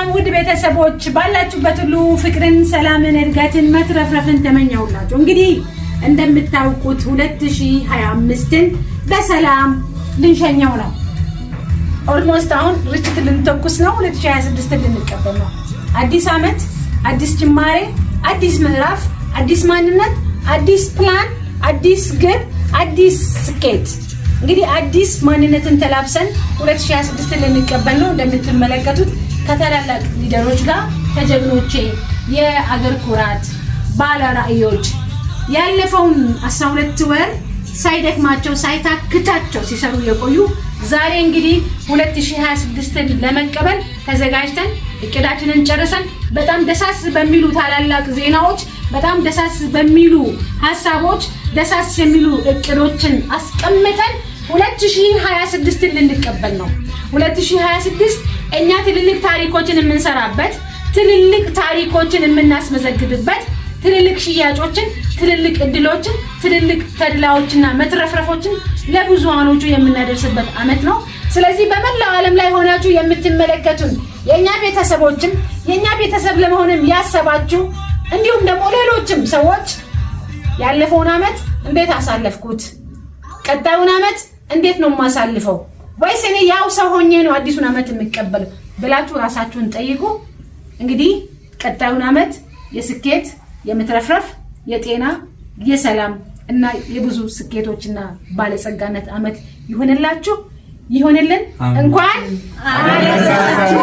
ሰላም ውድ ቤተሰቦች ባላችሁበት ሁሉ ፍቅርን ሰላምን እድገትን መትረፍረፍን ተመኛውላችሁ። እንግዲህ እንደምታውቁት 2025ን በሰላም ልንሸኘው ነው። ኦልሞስት አሁን ርችት ልንተኩስ ነው። 2026ን ልንቀበል ነው። አዲስ አመት፣ አዲስ ጅማሬ፣ አዲስ ምዕራፍ፣ አዲስ ማንነት፣ አዲስ ፕላን፣ አዲስ ግብ፣ አዲስ ስኬት። እንግዲህ አዲስ ማንነትን ተላብሰን 2026ን ልንቀበል ነው። እንደምትመለከቱት ከተላላቅ ሊደሮች ጋር ከጀግኖቼ የአገር ኩራት ባለ ራዕዮች ያለፈውን 12 ወር ሳይደክማቸው ሳይታክታቸው ሲሰሩ የቆዩ ዛሬ እንግዲህ 2026ን ለመቀበል ተዘጋጅተን እቅዳችንን ጨርሰን በጣም ደሳስ በሚሉ ታላላቅ ዜናዎች በጣም ደሳስ በሚሉ ሐሳቦች ደሳስ የሚሉ እቅዶችን አስቀምጠን 2026ን ልንቀበል ነው። 2026 እኛ ትልልቅ ታሪኮችን የምንሰራበት ትልልቅ ታሪኮችን የምናስመዘግብበት ትልልቅ ሽያጮችን ትልልቅ እድሎችን ትልልቅ ተድላዎችና መትረፍረፎችን ለብዙሃኖቹ የምናደርስበት አመት ነው። ስለዚህ በመላው ዓለም ላይ ሆናችሁ የምትመለከቱን የኛ ቤተሰቦችም የኛ ቤተሰብ ለመሆንም ያሰባችሁ እንዲሁም ደግሞ ሌሎችም ሰዎች ያለፈውን አመት እንዴት አሳለፍኩት፣ ቀጣዩን አመት እንዴት ነው ማሳልፈው፣ ወይስ እኔ ያው ሰው ሆኜ ነው አዲሱን አመት የምቀበለው ብላችሁ ራሳችሁን ጠይቁ። እንግዲህ ቀጣዩን አመት የስኬት የመትረፍረፍ የጤና የሰላም እና የብዙ ስኬቶችና ባለጸጋነት አመት ይሁንላችሁ ይሁንልን። እንኳን አደረሳችሁ።